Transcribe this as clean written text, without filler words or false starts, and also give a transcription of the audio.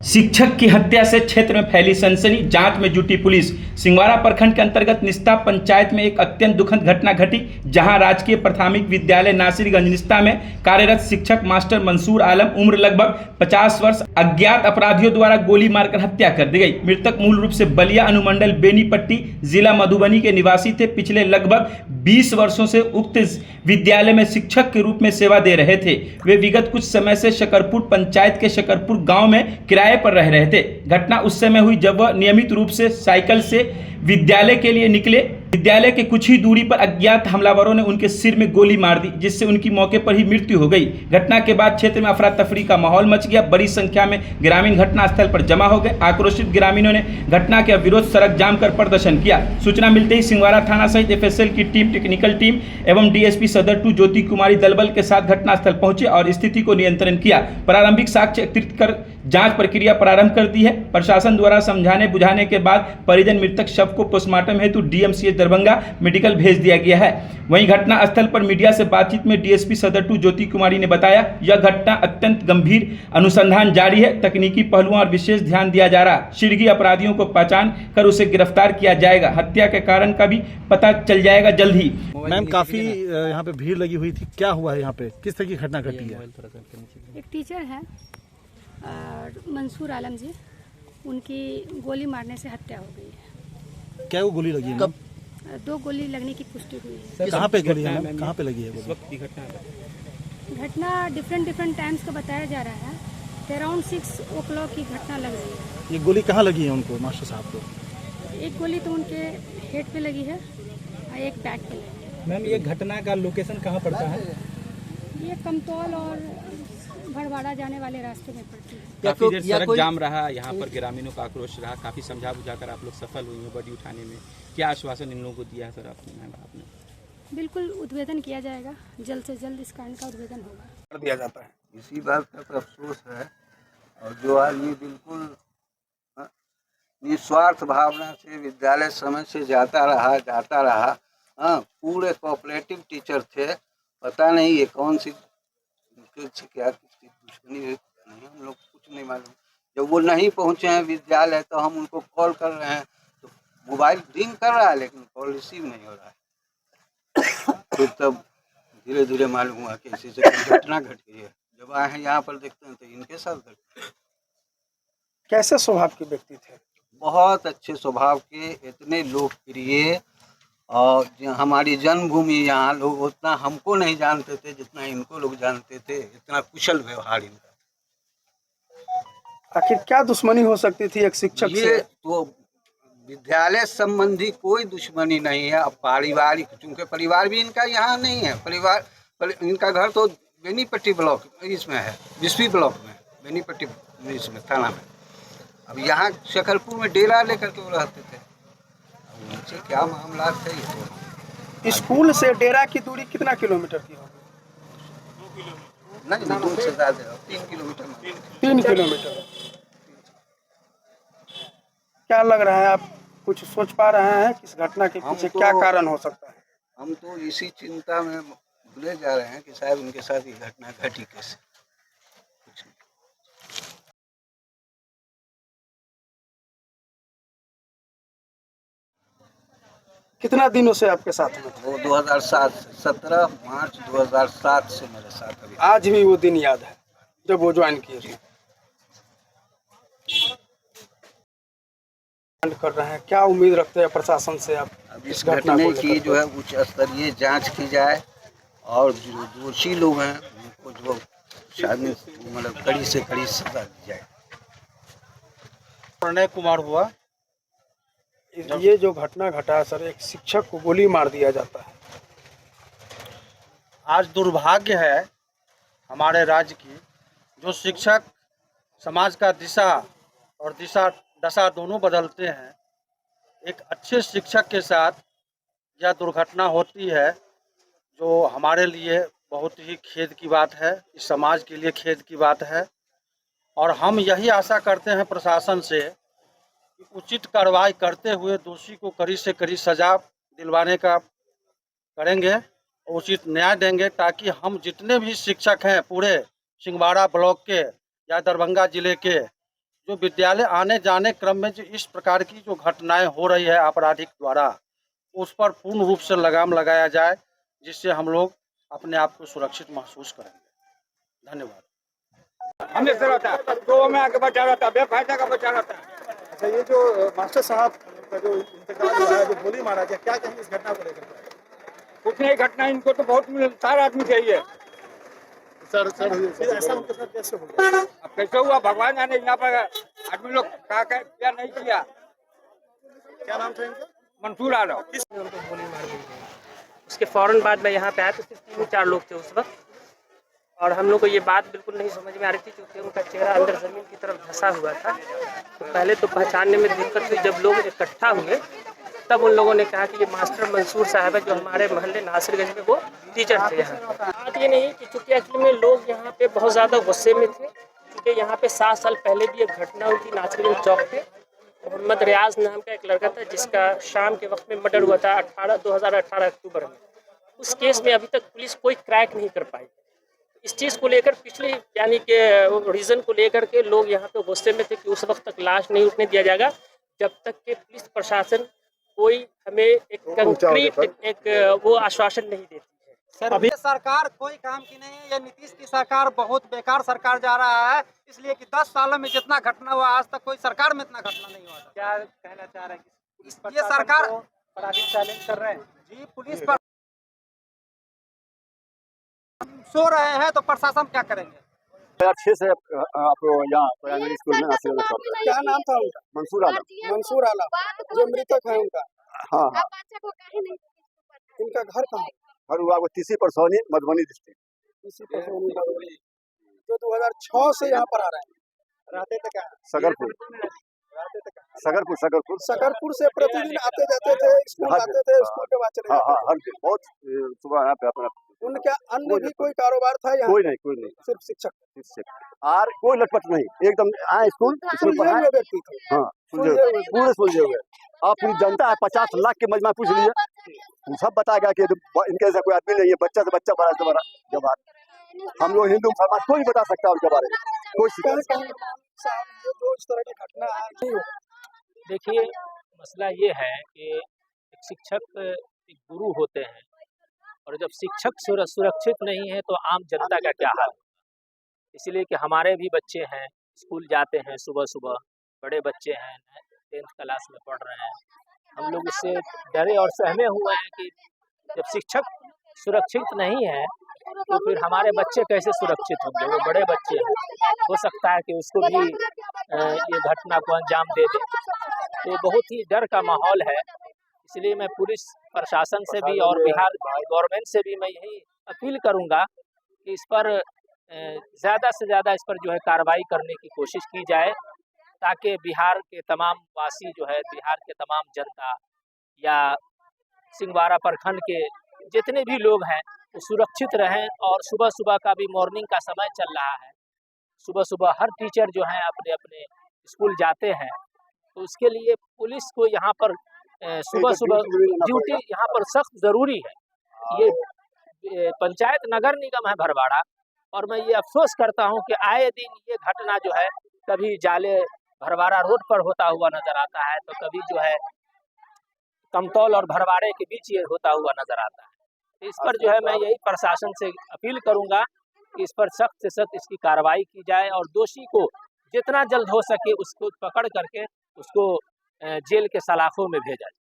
शिक्षक की हत्या से क्षेत्र में फैली सनसनी। जांच में जुटी पुलिस। सिंगवाड़ा प्रखंड के अंतर्गत निस्ता पंचायत में एक अत्यंत दुखद घटना घटी, जहां राजकीय प्राथमिक विद्यालय नासिरगंज निस्ता में कार्यरत शिक्षक मास्टर मंसूर आलम उम्र लगभग 50 वर्ष अज्ञात अपराधियों द्वारा गोली मारकर हत्या कर दी गई। मृतक मूल रूप से बलिया अनुमंडल बेनीपट्टी जिला मधुबनी के निवासी थे। पिछले लगभग 20 वर्षों से उक्त विद्यालय में शिक्षक के रूप में सेवा दे रहे थे। वे विगत कुछ समय से शकरपुर पंचायत के शकरपुर गांव में किराए पर रह रहे थे। घटना उस समय हुई जब वह नियमित रूप से साइकिल से विद्यालय के लिए निकले। विद्यालय के कुछ ही दूरी पर अज्ञात हमलावरों ने उनके सिर में गोली मार दी, जिससे उनकी मौके पर ही मृत्यु हो गई। घटना के बाद क्षेत्र में अफरा तफरी का माहौल मच गया। बड़ी संख्या में ग्रामीण घटनास्थल पर जमा हो गए। आक्रोशित ग्रामीणों ने घटना के विरोध सड़क जाम कर प्रदर्शन किया। सूचना मिलते ही सिंगवाड़ा थाना सहित एफएसएल की टीम, टेक्निकल टीम एवं डीएसपी सदर 2 ज्योति कुमारी दलबल के साथ घटनास्थल पहुंचे और स्थिति को नियंत्रण किया। प्रारंभिक साक्ष्य एकत्रित कर जांच प्रक्रिया प्रारंभ कर दी है। प्रशासन द्वारा समझाने बुझाने के बाद परिजन मृतक शव को पोस्टमार्टम हेतु डीएमसीएच दरभंगा मेडिकल भेज दिया गया है। वहीं घटना स्थल पर मीडिया से बातचीत में डीएसपी सदर 2 ज्योति कुमारी ने बताया, यह घटना अत्यंत गंभीर, अनुसंधान जारी है, तकनीकी पहलुओं और विशेष ध्यान दिया जा रहा। शीघ्र अपराधियों को पहचान कर उसे गिरफ्तार किया जाएगा। हत्या के कारण का भी पता चल जाएगा जल्द ही। मैम, काफी यहाँ पे भीड़ लगी हुई थी, क्या हुआ है यहाँ पे, किस तरह की घटना घटी है? एक टीचर है मंसूर आलम जी, उनकी गोली मारने से हत्या हो गई है। क्या वो गोली लगी है? कब? 2 गोली लगने की पुष्टि हुई है। कहाँ पे गोली है मैम, कहाँ पे लगी है गोली? घटना डिफरेंट टाइम्स का बताया जा रहा है। अराउंड 6 o'clock की घटना लग रही है। ये गोली कहाँ लगी है उनको, मास्टर साहब को? एक गोली तो उनके हेड पे लगी है और एक बैक पे लगी है। मैम, ये घटना का लोकेशन कहाँ पड़ता है? ये कमतौल और भड़वाड़ा जाने वाले रास्ते में पड़ती है। काफी देर सड़क जाम रहा, यहाँ पर ग्रामीणों का आक्रोश रहा। काफी समझा बुझाकर आप लोग सफल हुई हैं बॉडी उठाने में। क्या आश्वासन इन लोगों को दिया है सर आपने? बिल्कुल उद्भेदन किया जाएगा, जल्द से जल्द इस कांड का उद्भेदन होगा। कर दिया जाता है। इसी बात का तो अफसोस है। और जो आदमी बिल्कुल निस्वार्थ भावना से विद्यालय समय से जाता रहा, पूरे कोऑपरेटिव टीचर थे। पता नहीं ये कौन सी क्या किसकी दुश्मनी है, नहीं हम लोग कुछ नहीं मालूम। जब वो नहीं पहुंचे हैं विद्यालय तो हम उनको कॉल कर रहे हैं, तो मोबाइल रिंग कर रहा है लेकिन कॉल रिसीव नहीं हो रहा है। फिर तब धीरे धीरे मालूम हुआ कि ऐसी घटना घट गई है। जब आए हैं यहाँ पर देखते हैं तो इनके साथ घट। कैसे स्वभाव के व्यक्ति थे? बहुत अच्छे स्वभाव के, इतने लोकप्रिय। और हमारी जन्मभूमि यहाँ लोग उतना हमको नहीं जानते थे जितना इनको लोग जानते थे। इतना कुशल व्यवहार इनका। आखिर क्या दुश्मनी हो सकती थी एक शिक्षक ये से? तो विद्यालय संबंधी कोई दुश्मनी नहीं है। अब पारिवारिक, चूंकि परिवार भी इनका यहाँ नहीं है। इनका घर तो बेनीपट्टी ब्लॉक इसमें है, 20वीं ब्लॉक में, बेनीपट्टी इसमें थाना में। अब यहाँ शकरपुर में डेरा लेकर के वो रहते थे। उनसे क्या मामला थे ये? स्कूल से डेरा की दूरी कितना किलोमीटर की होगी? नहीं, 2 से ज़्यादा, 3 किलोमीटर। 3 किलोमीटर। क्या लग रहा है, आप कुछ सोच पा रहे हैं कि इस घटना के पीछे क्या कारण हो सकता है? हम तो इसी चिंता में भूले जा रहे हैं कि शायद उनके साथ ये घटना घटी कैसे। कुछ नहीं। कितना दिनों से आपके साथ में? वो 2007 17 मार्च 2007 से मेरे साथ अभी। आज भी वो दिन याद है जब वो ज्वाइन किए थे। कर रहे हैं, क्या उम्मीद रखते हैं प्रशासन से आप? अब इस घटना की जो है उच्च स्तरीय जांच की जाए और जो दोषी लोग हैं उनको जो शायद मतलब कड़ी से कड़ी सजा दी जाए। प्रणय कुमार हुआ। ये जो घटना घटा सर, एक शिक्षक को गोली मार दिया जाता है। आज दुर्भाग्य है हमारे राज्य की, जो शिक्षक समाज का दिशा और दशा दोनों बदलते हैं। एक अच्छे शिक्षक के साथ यह दुर्घटना होती है, जो हमारे लिए बहुत ही खेद की बात है, इस समाज के लिए खेद की बात है। और हम यही आशा करते हैं प्रशासन से कि उचित कार्रवाई करते हुए दोषी को कड़ी से कड़ी सजा दिलवाने का करेंगे, उचित न्याय देंगे, ताकि हम जितने भी शिक्षक हैं पूरे सिंगवाड़ा ब्लॉक के या दरभंगा जिले के, जो विद्यालय आने जाने क्रम में जो इस प्रकार की जो घटनाएं हो रही है आपराधिक द्वारा, उस पर पूर्ण रूप से लगाम लगाया जाए, जिससे हम लोग अपने आप को सुरक्षित महसूस करेंगे। धन्यवाद। हमेशा रहता है, दो में आके बचा रहता है, बेफायदा का बचा रहता है। अच्छा, ये जो मास्टर साहब का जो इंतकाल हुआ है, जो गोली मारा गया, क्या कहेंगे इस घटना को लेकर? कुछ नहीं घटना, इनको तो बहुत मिलनसार आदमी चाहिए। सर फिर ऐसा उनके साथ कैसे हो गया? अब कैसे हुआ भगवान जाने, यहाँ पर आदमी लोग क्या किया नहीं किया। क्या नाम था इनका? मंसूर आलम। उनको गोली मार दी गई। उसके फौरन बाद मैं यहाँ पे आया तो सिर्फ 3-4 लोग थे उस वक्त, और हम लोग को ये बात बिल्कुल नहीं समझ में आ रही थी क्योंकि उनका चेहरा अंदर ज़मीन की तरफ धंसा हुआ था। तो पहले तो पहचानने में दिक्कत हुई, जब लोग इकट्ठा हुए तब उन लोगों ने कहा कि ये मास्टर मंसूर साहब है, जो हमारे मोहल्ले नासिरगंज में वो टीचर थे यहाँ। बात ये नहीं कि चूँकि एक्चुअली में लोग यहाँ पे बहुत ज़्यादा गुस्से में थे, क्योंकि यहाँ पे 7 साल पहले भी एक घटना हुई थी नासिरगंज चौक पे। मोहम्मद रियाज नाम का एक लड़का था जिसका शाम के वक्त में मर्डर हुआ था 2018 अक्टूबर में। उस केस में अभी तक पुलिस कोई क्रैक नहीं कर पाई। इस चीज़ को लेकर पिछले यानी कि रीज़न को लेकर के लोग यहाँ पे गुस्से में थे कि उस वक्त तक लाश नहीं उठने दिया जाएगा जब तक कि पुलिस प्रशासन कोई हमें एक कंक्रीट एक वो आश्वासन नहीं देती है। सर, अभी सरकार कोई काम की नहीं है। ये नीतीश की सरकार बहुत बेकार सरकार जा रहा है, इसलिए कि 10 सालों में जितना घटना हुआ आज तक कोई सरकार में इतना घटना नहीं हुआ। क्या कहना चाह रहे हैं? ये सरकार चैलेंज कर रहे हैं जी, पुलिस पर सो रहे हैं तो प्रशासन क्या करेंगे? 2006 से आप यहाँ प्राइमरी स्कूल में नासिरगंज में पढ़ रहे क्या नाम था उनका? हैं। मंसूर आलम। मंसूर आलम जो मृतक है उनका। हाँ हाँ। इनका घर कहाँ? और हुआ वो तीसरी परसौनी मधुबनी डिस्ट्रिक्ट। इसी पर जो 2006 से यहाँ पर आ रहे हैं। रहते थे क्या? सकरपुर सकरपुर से प्रतिदिन आते जाते थे, स्कूल आते थे, स्कूल के बाद चले हाँ जाते हाँ, हर दिन बहुत सुबह यहाँ पे अपना थे। उनका अन्य भी कोई कारोबार था यहाँ? कोई नहीं, सिर्फ शिक्षक। और कोई लटपट नहीं, एकदम आए स्कूल सुलझे हुए व्यक्ति थे। हाँ, पूरे सुलझे हुए। आप पूरी जनता है, 50 लाख के मजमा पूछ लीजिए, सब बताएगा कि इनके जैसा कोई आदमी नहीं है। बच्चा से बच्चा, बड़ा से बड़ा जवान, हम लोग हिंदू मुसलमान कोई बता सकता है उनके बारे में, कोई शिकायत नहीं। इस तरह की घटना देखिए, मसला ये है कि एक शिक्षक एक गुरु होते हैं, और जब शिक्षक सुरक्षित नहीं है तो आम जनता का क्या हाल है। इसलिए कि हमारे भी बच्चे हैं, स्कूल जाते हैं सुबह सुबह, बड़े बच्चे हैं 10th क्लास में पढ़ रहे हैं। हम लोग इससे डरे और सहमे हुए हैं कि जब शिक्षक सुरक्षित नहीं है तो फिर हमारे बच्चे कैसे सुरक्षित होंगे। वो बड़े बच्चे हैं, हो सकता है कि उसको भी ये घटना को अंजाम दे दे। तो बहुत ही डर का माहौल है। इसलिए मैं पुलिस प्रशासन से भी और बिहार गवर्नमेंट से भी मैं यही अपील करूंगा कि इस पर ज़्यादा से ज़्यादा इस पर जो है कार्रवाई करने की कोशिश की जाए, ताकि बिहार के तमाम वासी जो है, बिहार के तमाम जनता या सिंहवाड़ा प्रखंड के जितने भी लोग हैं वो सुरक्षित रहें। और सुबह सुबह का भी मॉर्निंग का समय चल रहा है, सुबह सुबह हर टीचर जो हैं अपने अपने स्कूल जाते हैं, तो उसके लिए पुलिस को यहाँ पर सुबह सुबह ड्यूटी यहाँ पर सख्त ज़रूरी है। ये पंचायत नगर निगम है भरवाड़ा, और मैं ये अफसोस करता हूँ कि आए दिन ये घटना जो है कभी जाले भरवाड़ा रोड पर होता हुआ नजर आता है, तो कभी जो है कमतौल और भरवाड़े के बीच ये होता हुआ नजर आता है। इस पर जो है मैं यही प्रशासन से अपील करूंगा कि इस पर सख्त से सख्त इसकी कार्रवाई की जाए, और दोषी को जितना जल्द हो सके उसको पकड़ करके उसको जेल के सलाखों में भेजा जाए।